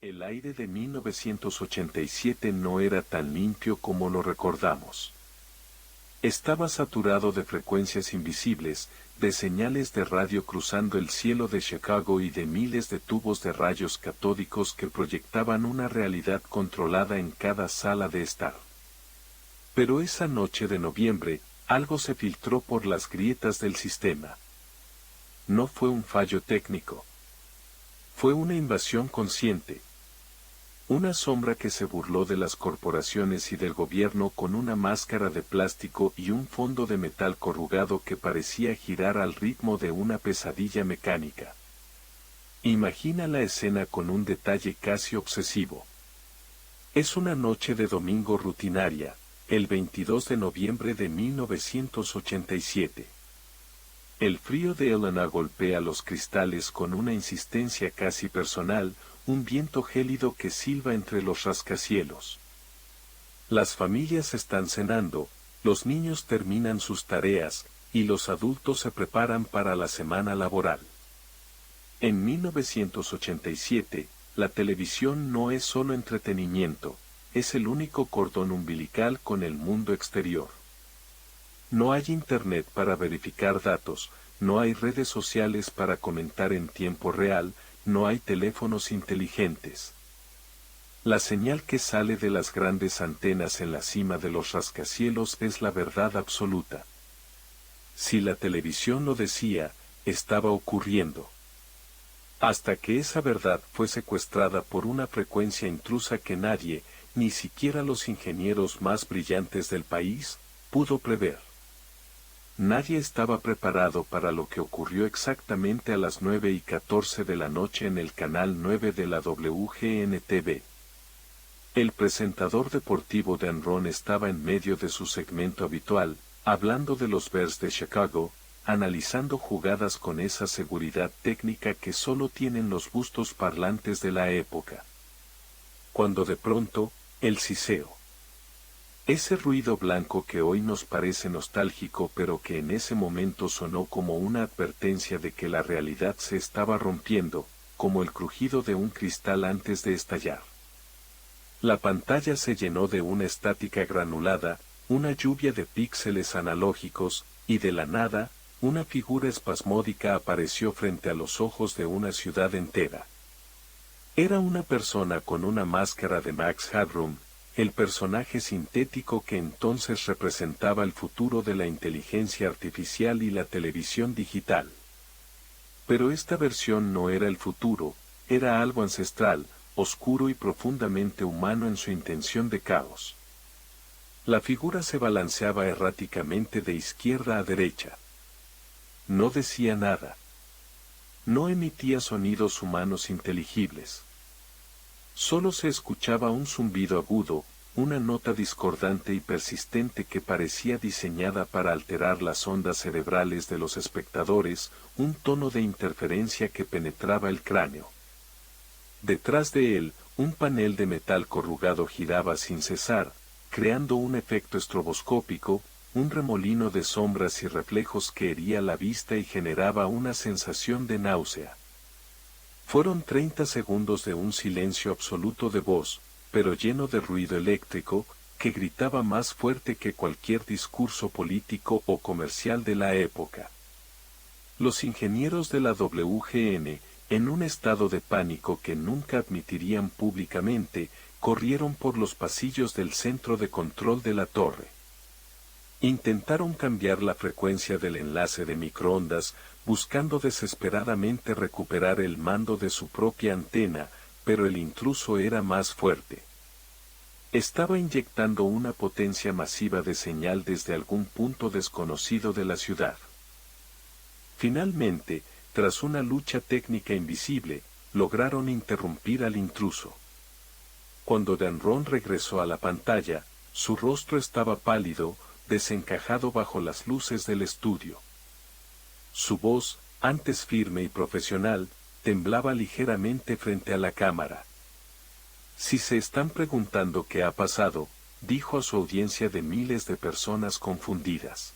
El aire de 1987 no era tan limpio como lo recordamos. Estaba saturado de frecuencias invisibles, de señales de radio cruzando el cielo de Chicago y de miles de tubos de rayos catódicos que proyectaban una realidad controlada en cada sala de estar. Pero esa noche de noviembre, algo se filtró por las grietas del sistema. No fue un fallo técnico. Fue una invasión consciente. Una sombra que se burló de las corporaciones y del gobierno con una máscara de plástico y un fondo de metal corrugado que parecía girar al ritmo de una pesadilla mecánica. Imagina la escena con un detalle casi obsesivo. Es una noche de domingo rutinaria, el 22 de noviembre de 1987. El frío de Helena golpea los cristales con una insistencia casi personal, un viento gélido que silba entre los rascacielos. Las familias están cenando, los niños terminan sus tareas, y los adultos se preparan para la semana laboral. En 1987, la televisión no es solo entretenimiento, es el único cordón umbilical con el mundo exterior. No hay internet para verificar datos, no hay redes sociales para comentar en tiempo real, no hay teléfonos inteligentes. La señal que sale de las grandes antenas en la cima de los rascacielos es la verdad absoluta. Si la televisión lo decía, estaba ocurriendo. Hasta que esa verdad fue secuestrada por una frecuencia intrusa que nadie, ni siquiera los ingenieros más brillantes del país, pudo prever. Nadie estaba preparado para lo que ocurrió exactamente a las 9:14 de la noche en el canal 9 de la WGN-TV. El presentador deportivo Dan Roan estaba en medio de su segmento habitual, hablando de los Bears de Chicago, analizando jugadas con esa seguridad técnica que solo tienen los bustos parlantes de la época. Cuando de pronto, el siseo. Ese ruido blanco que hoy nos parece nostálgico pero que en ese momento sonó como una advertencia de que la realidad se estaba rompiendo, como el crujido de un cristal antes de estallar. La pantalla se llenó de una estática granulada, una lluvia de píxeles analógicos, y de la nada, una figura espasmódica apareció frente a los ojos de una ciudad entera. Era una persona con una máscara de Max Headroom, el personaje sintético que entonces representaba el futuro de la inteligencia artificial y la televisión digital. Pero esta versión no era el futuro, era algo ancestral, oscuro y profundamente humano en su intención de caos. La figura se balanceaba erráticamente de izquierda a derecha. No decía nada. No emitía sonidos humanos inteligibles. Solo se escuchaba un zumbido agudo, una nota discordante y persistente que parecía diseñada para alterar las ondas cerebrales de los espectadores, un tono de interferencia que penetraba el cráneo. Detrás de él, un panel de metal corrugado giraba sin cesar, creando un efecto estroboscópico, un remolino de sombras y reflejos que hería la vista y generaba una sensación de náusea. Fueron 30 segundos de un silencio absoluto de voz, pero lleno de ruido eléctrico, que gritaba más fuerte que cualquier discurso político o comercial de la época. Los ingenieros de la WGN, en un estado de pánico que nunca admitirían públicamente, corrieron por los pasillos del centro de control de la torre. Intentaron cambiar la frecuencia del enlace de microondas, buscando desesperadamente recuperar el mando de su propia antena, pero el intruso era más fuerte. Estaba inyectando una potencia masiva de señal desde algún punto desconocido de la ciudad. Finalmente, tras una lucha técnica invisible, lograron interrumpir al intruso. Cuando Dan Roan regresó a la pantalla, su rostro estaba pálido, desencajado bajo las luces del estudio. Su voz, antes firme y profesional, temblaba ligeramente frente a la cámara. Si se están preguntando qué ha pasado, dijo a su audiencia de miles de personas confundidas.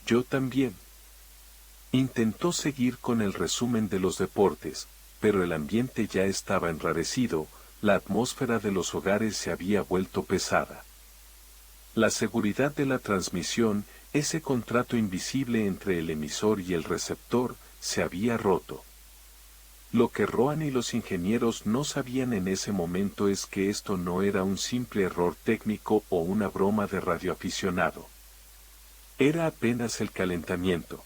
Yo también. Intentó seguir con el resumen de los deportes, pero el ambiente ya estaba enrarecido, la atmósfera de los hogares se había vuelto pesada. La seguridad de la transmisión, ese contrato invisible entre el emisor y el receptor, se había roto. Lo que Rowan y los ingenieros no sabían en ese momento es que esto no era un simple error técnico o una broma de radioaficionado. Era apenas el calentamiento.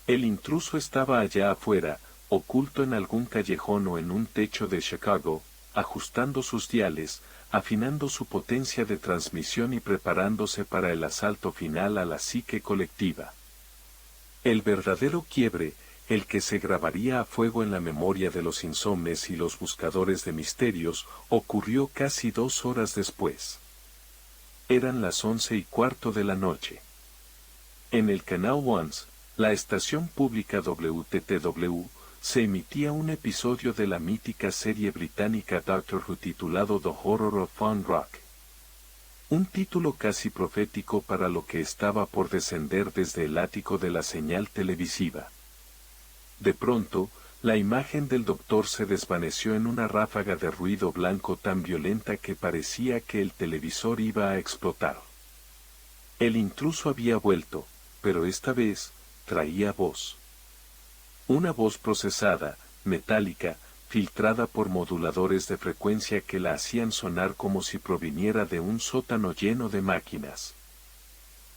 El intruso estaba allá afuera, oculto en algún callejón o en un techo de Chicago, ajustando sus diales, afinando su potencia de transmisión y preparándose para el asalto final a la psique colectiva. El verdadero quiebre, el que se grabaría a fuego en la memoria de los insomnes y los buscadores de misterios, ocurrió casi 2 horas después. Eran las 11:15 de la noche. En el canal Once, la estación pública WTTW, se emitía un episodio de la mítica serie británica Doctor Who titulado The Horror of Fun Rock. Un título casi profético para lo que estaba por descender desde el ático de la señal televisiva. De pronto, la imagen del doctor se desvaneció en una ráfaga de ruido blanco tan violenta que parecía que el televisor iba a explotar. El intruso había vuelto, pero esta vez, traía voz. Una voz procesada, metálica, filtrada por moduladores de frecuencia que la hacían sonar como si proviniera de un sótano lleno de máquinas.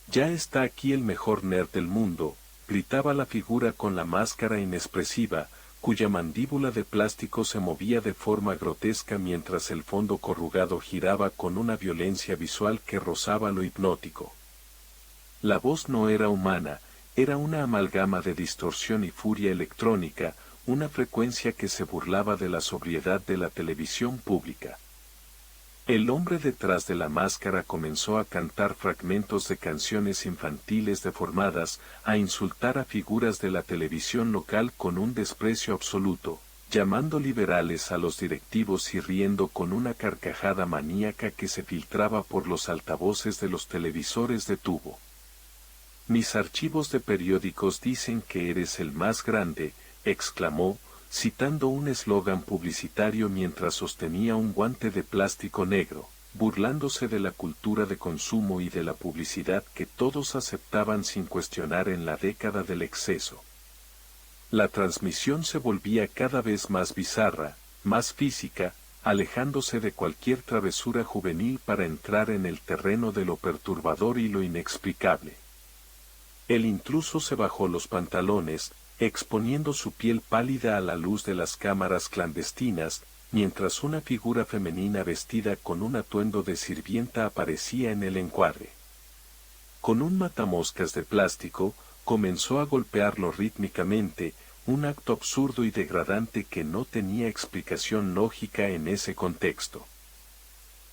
«Ya está aquí el mejor nerd del mundo», gritaba la figura con la máscara inexpresiva, cuya mandíbula de plástico se movía de forma grotesca mientras el fondo corrugado giraba con una violencia visual que rozaba lo hipnótico. La voz no era humana, era una amalgama de distorsión y furia electrónica, una frecuencia que se burlaba de la sobriedad de la televisión pública. El hombre detrás de la máscara comenzó a cantar fragmentos de canciones infantiles deformadas, a insultar a figuras de la televisión local con un desprecio absoluto, llamando liberales a los directivos y riendo con una carcajada maníaca que se filtraba por los altavoces de los televisores de tubo. «Mis archivos de periódicos dicen que eres el más grande», exclamó, citando un eslogan publicitario mientras sostenía un guante de plástico negro, burlándose de la cultura de consumo y de la publicidad que todos aceptaban sin cuestionar en la década del exceso. La transmisión se volvía cada vez más bizarra, más física, alejándose de cualquier travesura juvenil para entrar en el terreno de lo perturbador y lo inexplicable. El intruso se bajó los pantalones, exponiendo su piel pálida a la luz de las cámaras clandestinas, mientras una figura femenina vestida con un atuendo de sirvienta aparecía en el encuadre. Con un matamoscas de plástico, comenzó a golpearlo rítmicamente, un acto absurdo y degradante que no tenía explicación lógica en ese contexto.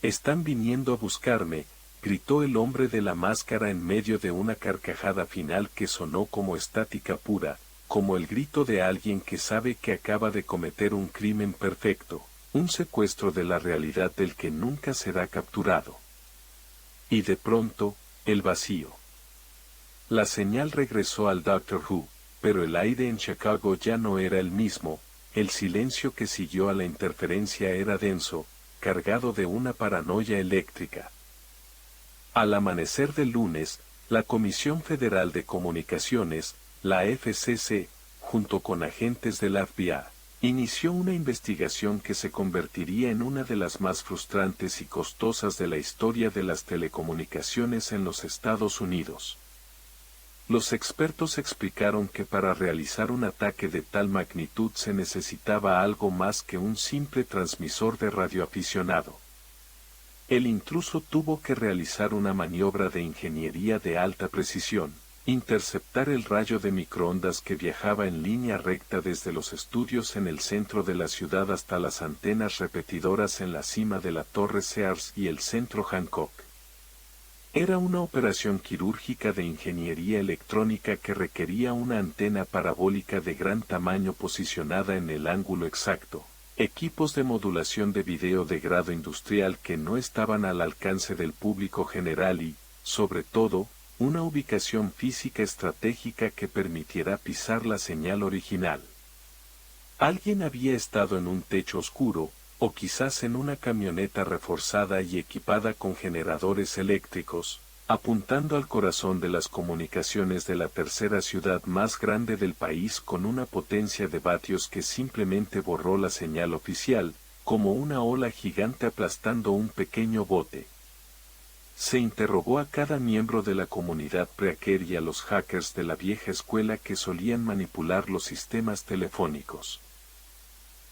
«Están viniendo a buscarme», gritó el hombre de la máscara en medio de una carcajada final que sonó como estática pura, como el grito de alguien que sabe que acaba de cometer un crimen perfecto, un secuestro de la realidad del que nunca será capturado. Y de pronto, el vacío. La señal regresó al Doctor Who, pero el aire en Chicago ya no era el mismo, el silencio que siguió a la interferencia era denso, cargado de una paranoia eléctrica. Al amanecer del lunes, la Comisión Federal de Comunicaciones, la FCC, junto con agentes del FBI, inició una investigación que se convertiría en una de las más frustrantes y costosas de la historia de las telecomunicaciones en los Estados Unidos. Los expertos explicaron que para realizar un ataque de tal magnitud se necesitaba algo más que un simple transmisor de radioaficionado. El intruso tuvo que realizar una maniobra de ingeniería de alta precisión, interceptar el rayo de microondas que viajaba en línea recta desde los estudios en el centro de la ciudad hasta las antenas repetidoras en la cima de la Torre Sears y el centro Hancock. Era una operación quirúrgica de ingeniería electrónica que requería una antena parabólica de gran tamaño posicionada en el ángulo exacto, equipos de modulación de video de grado industrial que no estaban al alcance del público general y, sobre todo, una ubicación física estratégica que permitiera pisar la señal original. Alguien había estado en un techo oscuro, o quizás en una camioneta reforzada y equipada con generadores eléctricos, apuntando al corazón de las comunicaciones de la tercera ciudad más grande del país con una potencia de vatios que simplemente borró la señal oficial, como una ola gigante aplastando un pequeño bote. Se interrogó a cada miembro de la comunidad prehacker y a los hackers de la vieja escuela que solían manipular los sistemas telefónicos.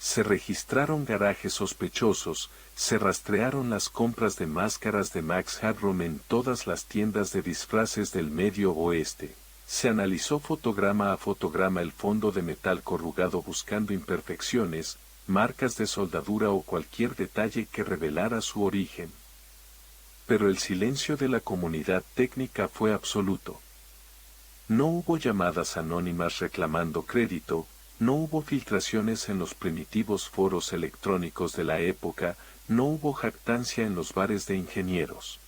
Se registraron garajes sospechosos, se rastrearon las compras de máscaras de Max Headroom en todas las tiendas de disfraces del Medio Oeste. Se analizó fotograma a fotograma el fondo de metal corrugado buscando imperfecciones, marcas de soldadura o cualquier detalle que revelara su origen. Pero el silencio de la comunidad técnica fue absoluto. No hubo llamadas anónimas reclamando crédito, no hubo filtraciones en los primitivos foros electrónicos de la época, no hubo jactancia en los bares de ingenieros.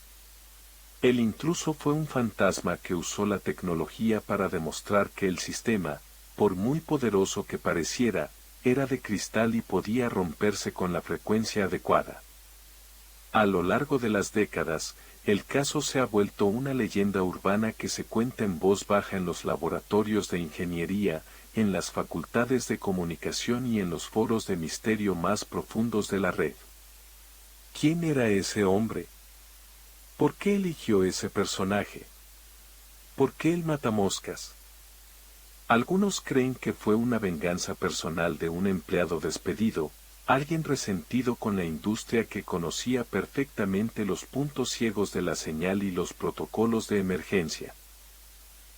El intruso fue un fantasma que usó la tecnología para demostrar que el sistema, por muy poderoso que pareciera, era de cristal y podía romperse con la frecuencia adecuada. A lo largo de las décadas, el caso se ha vuelto una leyenda urbana que se cuenta en voz baja en los laboratorios de ingeniería, en las facultades de comunicación y en los foros de misterio más profundos de la red. ¿Quién era ese hombre? ¿Por qué eligió ese personaje? ¿Por qué el matamoscas? Algunos creen que fue una venganza personal de un empleado despedido, alguien resentido con la industria que conocía perfectamente los puntos ciegos de la señal y los protocolos de emergencia.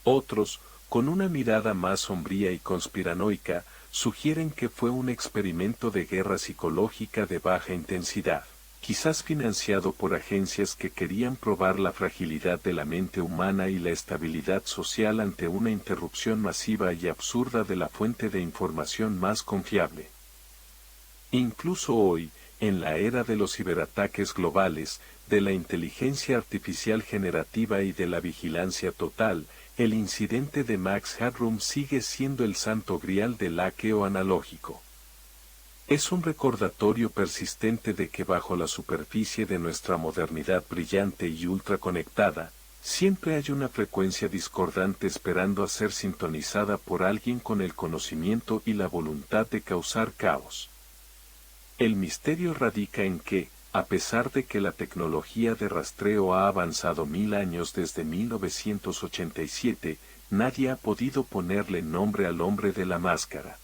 Otros, con una mirada más sombría y conspiranoica, sugieren que fue un experimento de guerra psicológica de baja intensidad, quizás financiado por agencias que querían probar la fragilidad de la mente humana y la estabilidad social ante una interrupción masiva y absurda de la fuente de información más confiable. Incluso hoy, en la era de los ciberataques globales, de la inteligencia artificial generativa y de la vigilancia total, el incidente de Max Headroom sigue siendo el santo grial del hackeo analógico. Es un recordatorio persistente de que bajo la superficie de nuestra modernidad brillante y ultraconectada, siempre hay una frecuencia discordante esperando a ser sintonizada por alguien con el conocimiento y la voluntad de causar caos. El misterio radica en que, a pesar de que la tecnología de rastreo ha avanzado 1000 años desde 1987, nadie ha podido ponerle nombre al hombre de la máscara.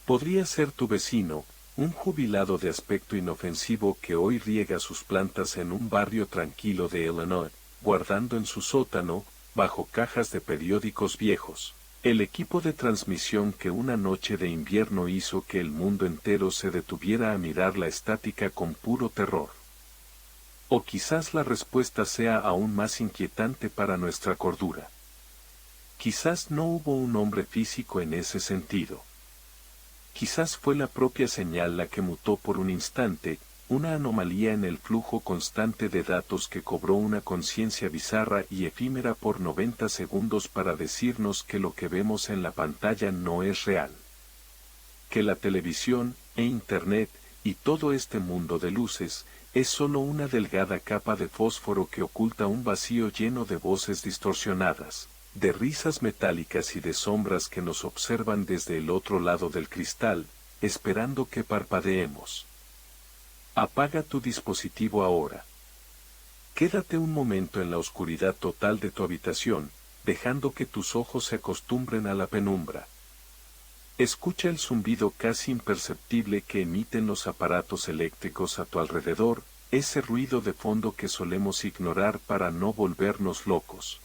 Podría ser tu vecino, un jubilado de aspecto inofensivo que hoy riega sus plantas en un barrio tranquilo de Illinois, guardando en su sótano, bajo cajas de periódicos viejos, el equipo de transmisión que una noche de invierno hizo que el mundo entero se detuviera a mirar la estática con puro terror. O quizás la respuesta sea aún más inquietante para nuestra cordura. Quizás no hubo un hombre físico en ese sentido. Quizás fue la propia señal la que mutó por un instante, una anomalía en el flujo constante de datos que cobró una conciencia bizarra y efímera por 90 segundos para decirnos que lo que vemos en la pantalla no es real. Que la televisión, Internet, y todo este mundo de luces, es solo una delgada capa de fósforo que oculta un vacío lleno de voces distorsionadas, de risas metálicas y de sombras que nos observan desde el otro lado del cristal, esperando que parpadeemos. Apaga tu dispositivo ahora. Quédate un momento en la oscuridad total de tu habitación, dejando que tus ojos se acostumbren a la penumbra. Escucha el zumbido casi imperceptible que emiten los aparatos eléctricos a tu alrededor, ese ruido de fondo que solemos ignorar para no volvernos locos.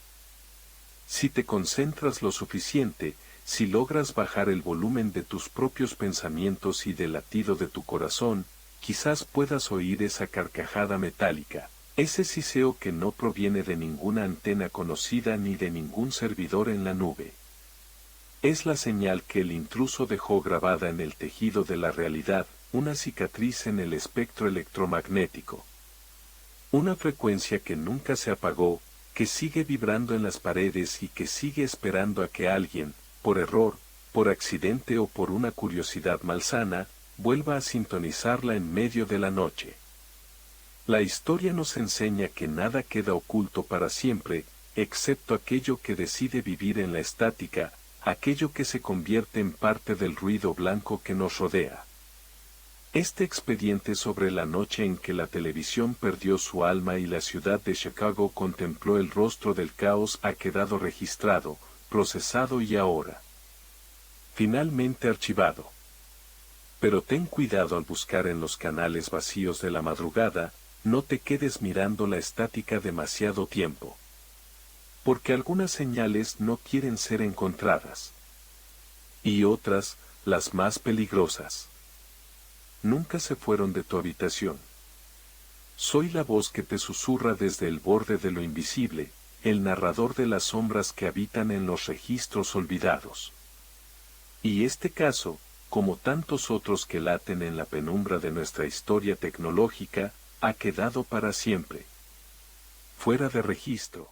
Si te concentras lo suficiente, si logras bajar el volumen de tus propios pensamientos y del latido de tu corazón, quizás puedas oír esa carcajada metálica, ese siseo que no proviene de ninguna antena conocida ni de ningún servidor en la nube. Es la señal que el intruso dejó grabada en el tejido de la realidad, una cicatriz en el espectro electromagnético. Una frecuencia que nunca se apagó, que sigue vibrando en las paredes y que sigue esperando a que alguien, por error, por accidente o por una curiosidad malsana, vuelva a sintonizarla en medio de la noche. La historia nos enseña que nada queda oculto para siempre, excepto aquello que decide vivir en la estática, aquello que se convierte en parte del ruido blanco que nos rodea. Este expediente sobre la noche en que la televisión perdió su alma y la ciudad de Chicago contempló el rostro del caos ha quedado registrado, procesado y ahora finalmente archivado. Pero ten cuidado al buscar en los canales vacíos de la madrugada, no te quedes mirando la estática demasiado tiempo. Porque algunas señales no quieren ser encontradas. Y otras, las más peligrosas, nunca se fueron de tu habitación. Soy la voz que te susurra desde el borde de lo invisible, el narrador de las sombras que habitan en los registros olvidados. Y este caso, como tantos otros que laten en la penumbra de nuestra historia tecnológica, ha quedado para siempre fuera de registro.